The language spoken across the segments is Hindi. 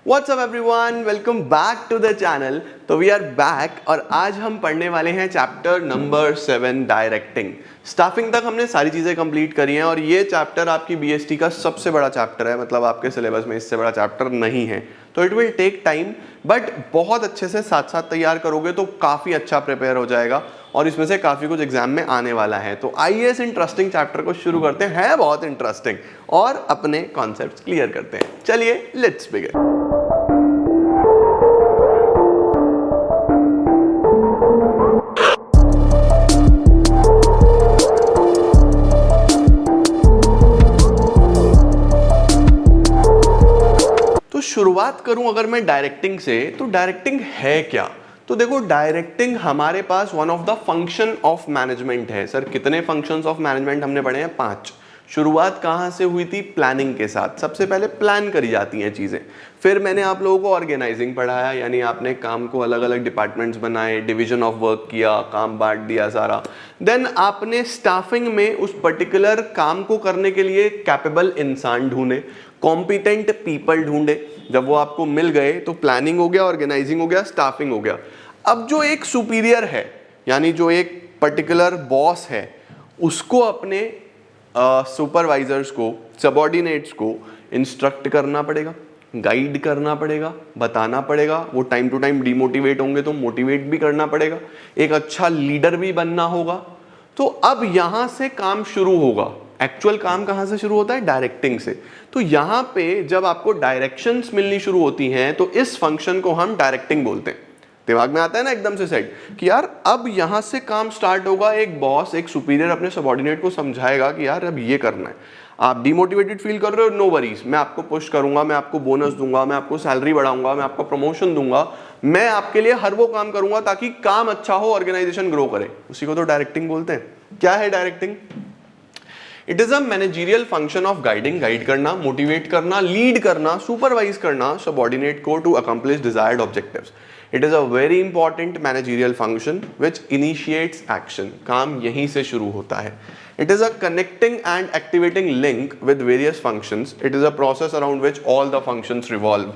WhatsApp everyone, welcome back to the channel. तो वी आर बैक और आज हम पढ़ने वाले हैं चैप्टर नंबर 7 डायरेक्टिंग। स्टाफिंग तक हमने सारी चीज़ें कंप्लीट करी हैं और ये चैप्टर आपकी बीएसटी का सबसे बड़ा चैप्टर है, मतलब आपके सिलेबस में इससे बड़ा चैप्टर नहीं है। तो it will take time, but बहुत अच्छे से साथ साथ तैयार करोगे तो काफ़ी अच्छा प्रिपेयर हो जाएगा और इसमें से काफ़ी कुछ एग्जाम में आने वाला है। तो आइए इस इंटरेस्टिंग चैप्टर को शुरू करते हैं, है बहुत इंटरेस्टिंग, और अपने कॉन्सेप्ट्स क्लियर करते हैं। चलिए लेट्स बिगिन। तो शुरुआत करूं अगर मैं डायरेक्टिंग से, तो डायरेक्टिंग है क्या? तो देखो, डायरेक्टिंग हमारे पास one of the function of management है। सर कितने फंक्शंस ऑफ मैनेजमेंट हमने पढ़े हैं? 5। शुरुआत कहां से हुई थी? प्लानिंग के साथ। सबसे पहले प्लान करी जाती हैं चीजें, फिर मैंने आप लोगों को ऑर्गेनाइजिंग पढ़ाया, यानी आपने काम को अलग अलग डिपार्टमेंट्स बनाए, डिवीजन ऑफ वर्क किया, काम बांट दिया सारा। देन आपने स्टाफिंग में उस पर्टिकुलर काम को करने के लिए कैपेबल इंसान ढूंढे, कॉम्पिटेंट पीपल ढूंढे। जब वो आपको मिल गए तो प्लानिंग हो गया, ऑर्गेनाइजिंग हो गया, स्टाफिंग हो गया। अब जो एक सुपीरियर है, यानी जो एक पर्टिकुलर बॉस है, उसको अपने सुपरवाइजर्स को, सबऑर्डिनेट्स को इंस्ट्रक्ट करना पड़ेगा, गाइड करना पड़ेगा, बताना पड़ेगा। वो टाइम टू टाइम डिमोटिवेट होंगे तो मोटिवेट भी करना पड़ेगा, एक अच्छा लीडर भी बनना होगा। तो अब यहां से काम शुरू होगा। एक्चुअल काम कहां से शुरू होता है? डायरेक्टिंग से। तो यहां पे जब आपको डायरेक्शंस मिलनी शुरू होती हैं तो इस फंक्शन को हम डायरेक्टिंग बोलते हैं। दिमाग में आता है ना एकदम से सेट कि यार अब यहां से काम स्टार्ट होगा। एक बॉस, एक सुपीरियर अपने सबऑर्डिनेट को समझाएगा कि यार अब ये करना है। आप डिमोटिवेटेड फील कर रहे हो, नो वरीज, मैं आपको पुश करूंगा, मैं आपको बोनस दूंगा, मैं आपको सैलरी बढ़ाऊंगा, मैं आपको प्रमोशन दूंगा, मैं आपके लिए हर वो काम करूंगा ताकि काम अच्छा हो, ऑर्गेनाइजेशन ग्रो करे। उसी को तो डायरेक्टिंग बोलते हैं। क्या है directing? It is a managerial function of guiding, guide करना, मोटिवेट करना, लीड करना, सुपरवाइज करना सबऑर्डिनेट को to accomplish desired objectives. It is a very important managerial function which initiates action. काम यहीं से शुरू होता है। It is a connecting and activating link with various functions. It is a process around which all the functions revolve.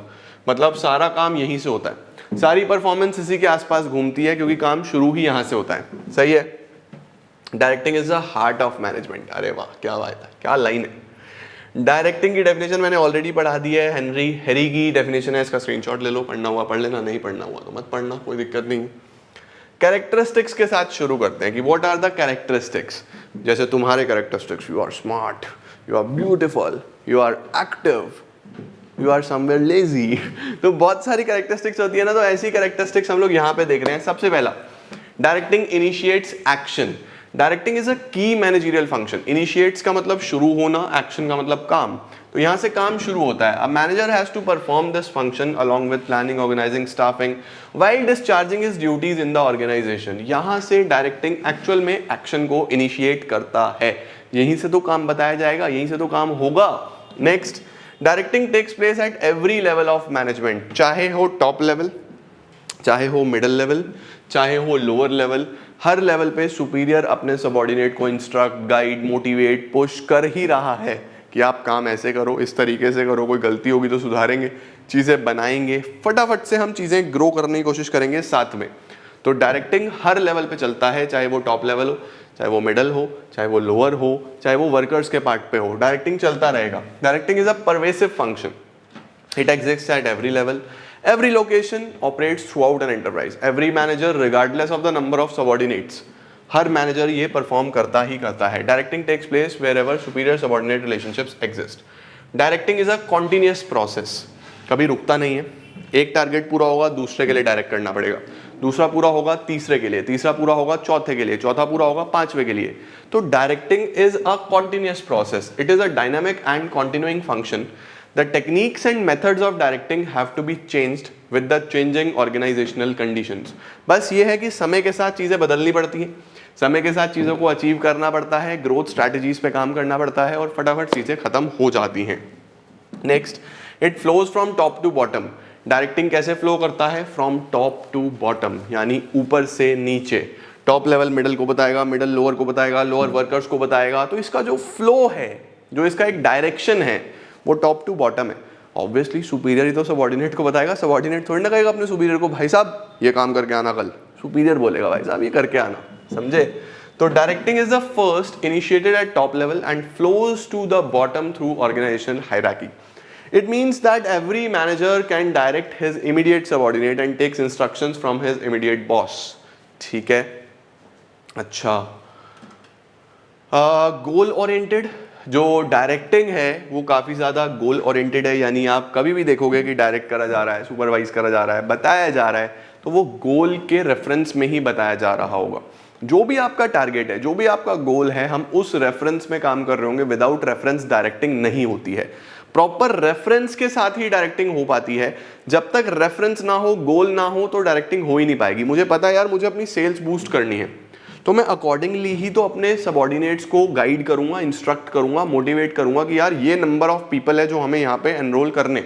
मतलब सारा काम यहीं से होता है, सारी परफॉर्मेंस इसी के आसपास घूमती है, क्योंकि काम शुरू ही यहां से होता है। सही है? Directing is the heart of management. अरे वाह, क्या बात है, क्या लाइन है। डायरेक्टिंग की डेफिनेशन मैंने ऑलरेडी पढ़ा दी है। हेरी की डेफिनेशन है, इसका स्क्रीनशॉट ले लो, पढ़ना हुआ पढ़ लेना, नहीं पढ़ना हुआ तो मत पढ़ना, कोई दिक्कत नहीं। कैरेक्टरिस्टिक्स के साथ शुरू करते हैं कि व्हाट आर द कैरेक्टरिस्टिक्स। जैसे तुम्हारे characteristics, you are smart, you are beautiful, you are active, you are somewhere lazy. तो बहुत सारी कैरेक्टरिस्टिक्स होती है ना, तो ऐसी कैरेक्टरिस्टिक्स हम लोग यहाँ पे देख रहे हैं। सबसे पहला, directing initiates action. Directing is अ की मैनेजरियल फंक्शन। इनिशिएट्स का मतलब शुरू होना, एक्शन का मतलब काम। तो यहां से काम शुरू होता है। A manager has to perform this function along with planning, organising, staffing while discharging his duties in the organisation. यहां से डायरेक्टिंग एक्चुअल में एक्शन को इनिशिएट करता है। यहीं से तो काम बताया जाएगा, यहीं से तो काम होगा। Next, directing takes place at every level of management, चाहे हो टॉप लेवल, चाहे हो मिडिल लेवल, चाहे हो लोअर लेवल। हर लेवल पे सुपीरियर अपने सबऑर्डिनेट को इंस्ट्रक्ट, गाइड, मोटिवेट, पुश कर ही रहा है कि आप काम ऐसे करो, इस तरीके से करो, कोई गलती होगी तो सुधारेंगे, चीज़ें बनाएंगे, फटाफट से हम चीज़ें ग्रो करने की कोशिश करेंगे साथ में। तो डायरेक्टिंग हर लेवल पे चलता है, चाहे वो टॉप लेवल हो, चाहे वो मिडल हो, चाहे वो लोअर हो, चाहे वो वर्कर्स के पार्ट पे हो, डायरेक्टिंग चलता रहेगा। Directing is a pervasive function. It exists at every level. Every location operates throughout an enterprise. Every manager, regardless of the number of subordinates, हर मैनेजर ये परफॉर्म करता ही करता है। Directing takes place wherever superior subordinate relationships exist. Directing is a continuous process, कभी रुकता नहीं है। एक टारगेट पूरा होगा, दूसरे के लिए डायरेक्ट करना पड़ेगा, दूसरा पूरा होगा तीसरे के लिए, तीसरा पूरा होगा चौथे के लिए, चौथा पूरा होगा पांचवे के लिए। तो directing is a continuous process. It is a dynamic and continuing function. The techniques and methods of directing have to be changed with the changing organizational conditions. बस ये है कि समय के साथ चीज़ें बदलनी पड़ती हैं, समय के साथ चीज़ों को अचीव करना पड़ता है, ग्रोथ स्ट्रैटेजीज पे काम करना पड़ता है और फटाफट चीज़ें खत्म हो जाती हैं। Next, it flows from top to bottom. Directing कैसे फ्लो करता है? फ्रॉम टॉप टू बॉटम, यानी ऊपर से नीचे। टॉप लेवल मिडल को बताएगा, मिडल लोअर को बताएगा, लोअर वर्कर्स को बताएगा। तो इसका जो फ्लो है, जो इसका एक डायरेक्शन है, वो टॉप टू बॉटम है। ऑब्वियसली सुपीरियर ही तो सबऑर्डिनेट को बताएगा, सबऑर्डिनेट थोड़ी ना कहेगा अपने सुपीरियर को भाई साहब ये काम करके आना कल, सुपीरियर बोलेगा भाई साहब ये करके आना, समझे। तो directing is the first initiated at top level and flows to the bottom through organisational hierarchy. It means that every manager can direct his immediate subordinate and takes instructions from his immediate boss. ठीक है, अच्छा. गोल ओरिएंटेड जो डायरेक्टिंग है वो काफ़ी ज़्यादा गोल ओरिएंटेड है, यानी आप कभी भी देखोगे कि डायरेक्ट करा जा रहा है, सुपरवाइज करा जा रहा है, बताया जा रहा है, तो वो गोल के रेफरेंस में ही बताया जा रहा होगा. जो भी आपका टारगेट है, जो भी आपका गोल है, हम उस रेफरेंस में काम कर रहे होंगे. विदाउट रेफरेंस डायरेक्टिंग नहीं होती है. प्रॉपर रेफरेंस के साथ ही डायरेक्टिंग हो पाती है. जब तक रेफरेंस ना हो, गोल ना हो, तो डायरेक्टिंग हो ही नहीं पाएगी. मुझे पता है यार मुझे अपनी सेल्स बूस्ट करनी है, तो मैं अकॉर्डिंगली ही तो अपने सबऑर्डिनेट्स को गाइड करूंगा, इंस्ट्रक्ट करूंगा, मोटिवेट करूंगा कि यार ये नंबर ऑफ पीपल है जो हमें यहाँ पे एनरोल करने,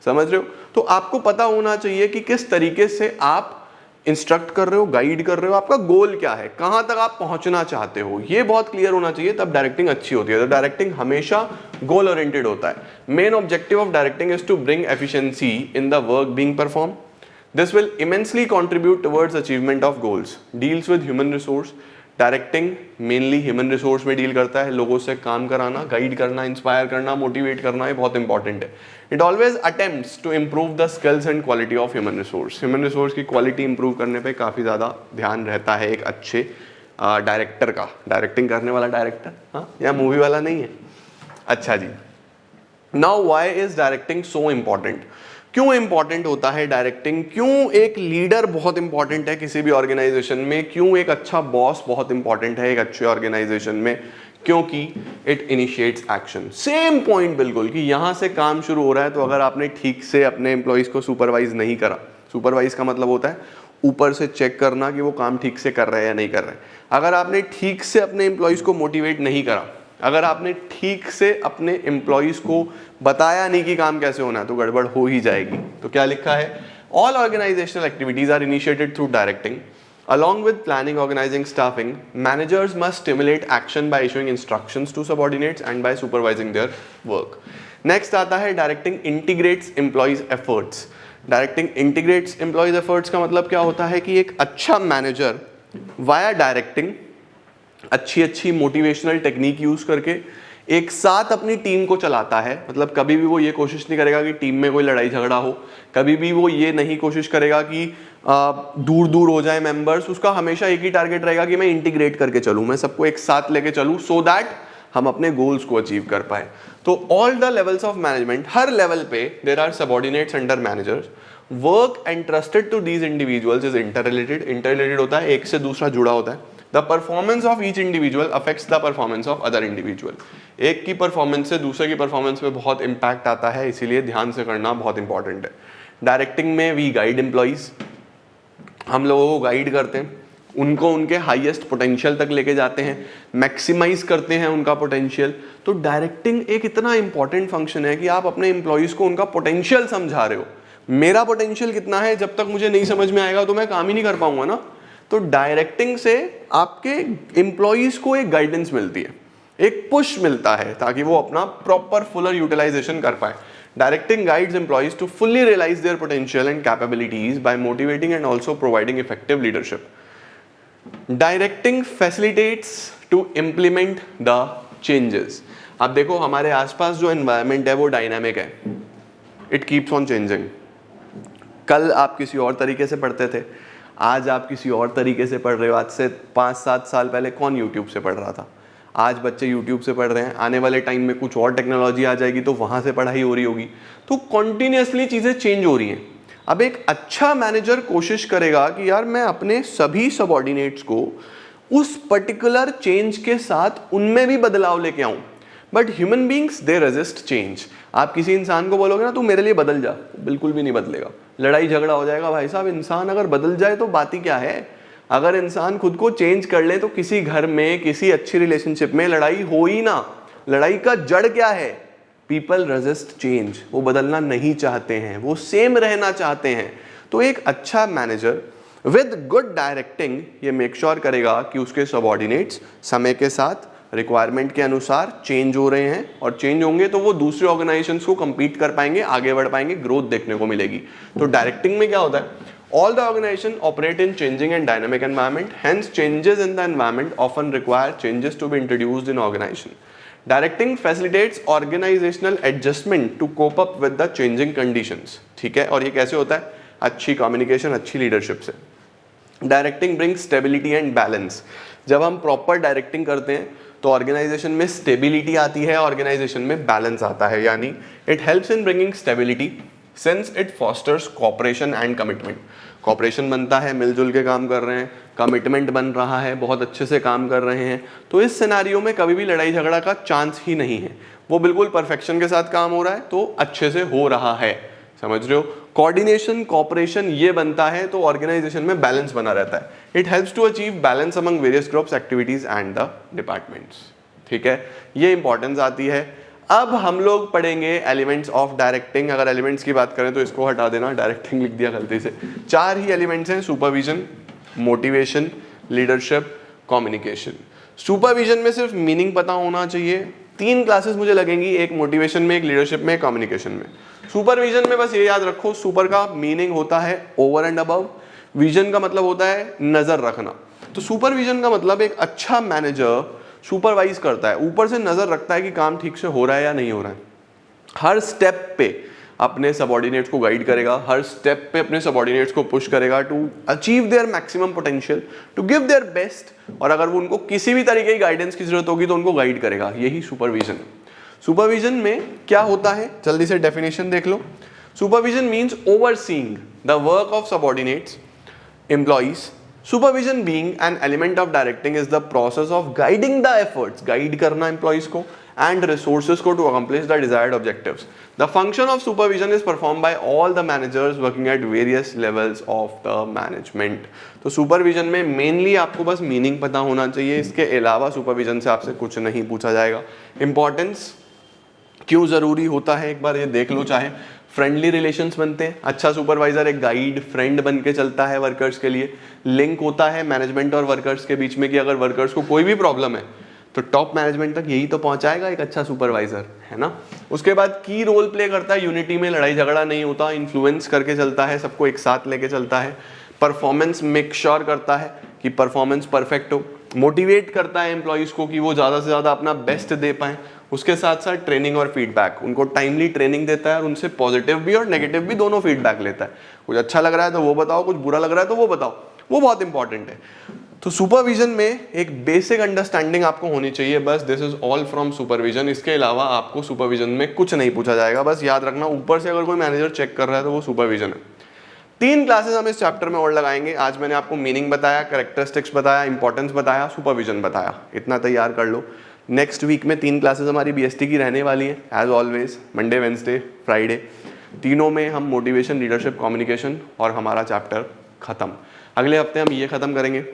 समझ रहे हो. तो आपको पता होना चाहिए कि किस तरीके से आप इंस्ट्रक्ट कर रहे हो, गाइड कर रहे हो, आपका गोल क्या है, कहां तक आप पहुंचना चाहते हो, ये बहुत क्लियर होना चाहिए, तब डायरेक्टिंग अच्छी होती है. तो डायरेक्टिंग हमेशा गोल ओरिएंटेड होता है. Main objective of directing is to bring efficiency in the work being perform. This will immensely contribute towards achievement of goals. Deals with human resource. Directing mainly human resource में डील करता है. लोगों से काम कराना, गाइड करना, इंस्पायर करना, मोटिवेट करना, ये बहुत इंपॉर्टेंट है. It always attempts to improve the skills and quality of human resource. Human resource की क्वालिटी इंप्रूव करने पे काफ़ी ज़्यादा ध्यान रहता है एक अच्छे डायरेक्टर का. डायरेक्टिंग करने वाला डायरेक्टर, हाँ, या मूवी वाला नहीं है. अच्छा जी, now why is directing so important. क्यों इंपॉर्टेंट होता है डायरेक्टिंग, क्यों एक लीडर बहुत इंपॉर्टेंट है किसी भी ऑर्गेनाइजेशन में, क्यों एक अच्छा बॉस बहुत इंपॉर्टेंट है एक अच्छे ऑर्गेनाइजेशन में. क्योंकि it initiates action. Same point बिल्कुल कि यहां से काम शुरू हो रहा है, तो अगर आपने ठीक से अपने एम्प्लॉइज को सुपरवाइज नहीं करा, सुपरवाइज का मतलब होता है ऊपर से चेक करना कि वो काम ठीक से कर रहे हैं या नहीं कर रहे हैं. अगर आपने ठीक से अपने एम्प्लॉइज को मोटिवेट नहीं करा, अगर आपने ठीक से अपने एम्प्लॉइज को बताया नहीं कि काम कैसे होना है, तो गड़बड़ हो ही जाएगी. तो क्या लिखा है, all organisational activities are initiated through directing. Along with planning, organizing, staffing, managers must stimulate action by issuing instructions to subordinates and by supervising their work. Next आता है directing integrates employees efforts. Directing integrates employees efforts का मतलब क्या होता है कि एक अच्छा manager via directing अच्छी मोटिवेशनल टेक्निक यूज करके एक साथ अपनी टीम को चलाता है. मतलब कभी भी वो ये कोशिश नहीं करेगा कि टीम में कोई लड़ाई झगड़ा हो, कभी भी वो ये नहीं कोशिश करेगा कि दूर दूर हो जाए मेंबर्स. उसका हमेशा एक ही टारगेट रहेगा कि मैं इंटीग्रेट करके चलूं, मैं सबको एक साथ लेके चलूं, सो दैट हम अपने गोल्स को अचीव कर पाए. तो all the levels of management, हर लेवल पे there are subordinates under managers. Work entrusted to these individuals is interrelated. Interrelated होता है, एक से दूसरा जुड़ा होता है. The performance of each individual affects the performance of other individual. एक की परफॉर्मेंस से दूसरे की परफॉर्मेंस पे बहुत इम्पैक्ट आता है, इसीलिए ध्यान से करना बहुत इंपॉर्टेंट है. डायरेक्टिंग में वी गाइड एम्प्लॉइज, हम लोगों को गाइड करते हैं, उनको उनके हाईएस्ट पोटेंशियल तक लेके जाते हैं, मैक्सिमाइज करते हैं उनका पोटेंशियल. तो डायरेक्टिंग एक इतना इंपॉर्टेंट फंक्शन है कि आप अपने एम्प्लॉइज को उनका पोटेंशियल समझा रहे हो. मेरा पोटेंशियल कितना है जब तक मुझे नहीं समझ में आएगा तो मैं काम ही नहीं कर पाऊंगा ना. तो डायरेक्टिंग से आपके एम्प्लॉइज को एक गाइडेंस मिलती है, एक पुश मिलता है ताकि वो अपना प्रॉपर फुलर यूटिलाइजेशन कर पाए. Directing guides employees to fully realise their potential and capabilities by motivating and also providing effective leadership. Directing facilitates to implement the changes. आप देखो हमारे आसपास जो एनवायरनमेंट है वो डायनामिक है, इट कीप्स ऑन चेंजिंग. कल आप किसी और तरीके से पढ़ते थे, आज आप किसी और तरीके से पढ़ रहे हो. आज से 5-7 साल पहले कौन YouTube से पढ़ रहा था, आज बच्चे YouTube से पढ़ रहे हैं. आने वाले टाइम में कुछ और टेक्नोलॉजी आ जाएगी तो वहाँ से पढ़ाई हो रही होगी. तो कॉन्टिन्यूसली चीज़ें चेंज हो रही हैं. अब एक अच्छा मैनेजर कोशिश करेगा कि यार मैं अपने सभी सबऑर्डिनेट्स को उस पर्टिकुलर चेंज के साथ उनमें भी बदलाव लेके आऊँ. But human beings they resist change. आप किसी इंसान को बोलोगे ना तू मेरे लिए बदल जा, बिल्कुल भी नहीं बदलेगा, लड़ाई झगड़ा हो जाएगा. भाई साहब इंसान अगर बदल जाए तो बात ही क्या है. अगर इंसान खुद को चेंज कर ले तो किसी घर में, किसी अच्छी रिलेशनशिप में लड़ाई हो ही ना. लड़ाई का जड़ क्या है, पीपल रेजिस्ट चेंज. वो बदलना नहीं चाहते हैं, वो सेम रहना चाहते हैं. तो एक अच्छा मैनेजर विद गुड डायरेक्टिंग ये मेक श्योर करेगा कि उसके सबऑर्डिनेट्स समय के साथ रिक्वायरमेंट के अनुसार चेंज हो रहे हैं, और चेंज होंगे तो वो दूसरे ऑर्गेनाइजेशंस को compete कर पाएंगे, आगे बढ़ पाएंगे, ग्रोथ देखने को मिलेगी। तो डायरेक्टिंग में क्या होता है, all the organization operate in changing and dynamic environment, hence changes in the environment often require changes to be introduced in organization. Directing facilitates organizational adjustment to cope up with the changing conditions, ठीक है। और ये कैसे होता है, अच्छी कम्युनिकेशन, अच्छी लीडरशिप से। Directing bring stability and balance. जब हम प्रॉपर डायरेक्टिंग करते हैं तो ऑर्गेनाइजेशन में स्टेबिलिटी आती है, ऑर्गेनाइजेशन में बैलेंस आता है, यानी it helps in bringing stability since it fosters cooperation and commitment. Cooperation बनता है, मिलजुल के काम कर रहे हैं, कमिटमेंट बन रहा है, बहुत अच्छे से काम कर रहे हैं, तो इस सिनारियो में कभी भी लड़ाई झगड़ा का चांस ही नहीं है। वो बिल्कुल परफेक्शन के साथ काम हो रहा है तो अच्छे से हो रहा है, समझ रहे हो। कोऑर्डिनेशन, कॉपरेशन ये बनता है तो ऑर्गेनाइजेशन में बैलेंस बना रहता है। It helps to achieve balance among various groups, activities and the departments, ठीक है, ये इंपॉर्टेंस आती है। अब हम लोग पढ़ेंगे एलिमेंट्स ऑफ डायरेक्टिंग। अगर एलिमेंट्स की बात करें तो इसको हटा देना, डायरेक्टिंग लिख दिया गलती से। 4 ही एलिमेंट्स हैं, supervision, motivation, leadership, communication. Supervision में सिर्फ मीनिंग पता होना चाहिए। 3 क्लासेस मुझे लगेंगी, एक मोटिवेशन में, एक लीडरशिप में, कम्युनिकेशन में। सुपरविजन में बस ये याद रखो, सुपर का मीनिंग होता है ओवर एंड अबव, विजन का मतलब होता है नजर रखना। तो सुपरविजन का मतलब एक अच्छा मैनेजर सुपरवाइज करता है, ऊपर से नजर रखता है कि काम ठीक से हो रहा है या नहीं हो रहा है। हर स्टेप पे अपने सबऑर्डिनेट्स को गाइड करेगा, हर स्टेप पे अपने सबऑर्डिनेट्स को पुश करेगा to achieve their maximum potential, to give their best, और अगर वो उनको किसी भी तरीके की गाइडेंस की जरूरत होगी तो उनको गाइड करेगा। यही सुपरविजन। सुपरविजन में क्या होता है, जल्दी से डेफिनेशन देख लो। Supervision means overseeing the work of subordinates employees. Supervision being an element of directing is the process of guiding the efforts, guide करना employees को, and resources को to accomplish the desired objectives. The function of supervision is performed by all the managers working at various levels of the management. तो supervision में mainly आपको बस meaning पता होना चाहिए, इसके अलावा supervision से आपसे कुछ नहीं पूछा जाएगा। Importance क्यों ज़रूरी होता है एक बार ये देख लो। चाहे फ्रेंडली रिलेशंस बनते हैं, अच्छा सुपरवाइजर एक गाइड, फ्रेंड बन के चलता है वर्कर्स के लिए। लिंक होता है मैनेजमेंट और वर्कर्स के बीच में कि अगर वर्कर्स को कोई भी प्रॉब्लम है तो टॉप मैनेजमेंट तक यही तो पहुंचाएगा एक अच्छा सुपरवाइजर, है ना। उसके बाद की रोल प्ले करता है यूनिटी में, लड़ाई झगड़ा नहीं होता, इन्फ्लुएंस करके चलता है, सबको एक साथ लेके चलता है। परफॉर्मेंस मेक श्योर करता है कि परफॉर्मेंस परफेक्ट हो। मोटिवेट करता है एम्प्लॉइज को कि वो ज़्यादा से ज़्यादा अपना बेस्ट दे पाएँ। उसके साथ साथ ट्रेनिंग और फीडबैक, उनको टाइमली ट्रेनिंग देता है और उनसे पॉजिटिव भी और नेगेटिव भी दोनों फीडबैक लेता है। कुछ अच्छा लग रहा है तो वो बताओ, कुछ बुरा लग रहा है तो वो बताओ, वो बहुत इंपॉर्टेंट है। तो सुपरविजन में एक बेसिक अंडरस्टैंडिंग आपको होनी चाहिए, बस this is all from supervision. इसके अलावा आपको सुपरविजन में कुछ नहीं पूछा जाएगा, बस याद रखना ऊपर से अगर कोई मैनेजर चेक कर रहा है तो वो सुपरविजन है। 3 क्लासेस हम इस चैप्टर में और लगाएंगे। आज मैंने आपको मीनिंग बताया, कैरेक्टरिस्टिक्स बताया, इंपॉर्टेंस बताया, सुपरविजन बताया, इतना तैयार कर लो। नेक्स्ट वीक में 3 क्लासेस हमारी बीएसटी की रहने वाली है as always, Monday, Wednesday, Friday. तीनों में हम मोटिवेशन, लीडरशिप, कम्युनिकेशन और हमारा चैप्टर खत्म। अगले हफ्ते हम ये खत्म करेंगे।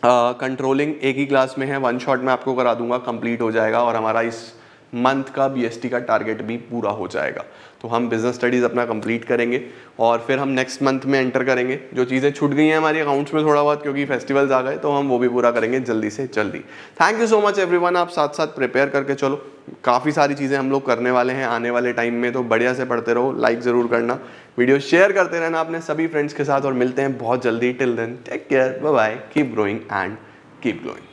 कंट्रोलिंग एक ही क्लास में है, 1 शॉट में आपको करा दूंगा, कंप्लीट हो जाएगा और हमारा इस मंथ का बीएसटी का टारगेट भी पूरा हो जाएगा। तो हम बिजनेस स्टडीज़ अपना कंप्लीट करेंगे और फिर हम नेक्स्ट मंथ में एंटर करेंगे। जो चीज़ें छूट गई हैं हमारी अकाउंट्स में थोड़ा बहुत क्योंकि फेस्टिवल्स आ गए, तो हम वो भी पूरा करेंगे जल्दी से जल्दी। Thank you so much everyone. आप साथ साथ प्रिपेयर करके चलो, काफ़ी सारी चीज़ें हम लोग करने वाले हैं आने वाले टाइम में, तो बढ़िया से पढ़ते रहो। लाइक ज़रूर करना, वीडियो शेयर करते रहना अपने सभी फ्रेंड्स के साथ और मिलते हैं बहुत जल्दी। Till then take care, bye bye, keep growing and keep glowing.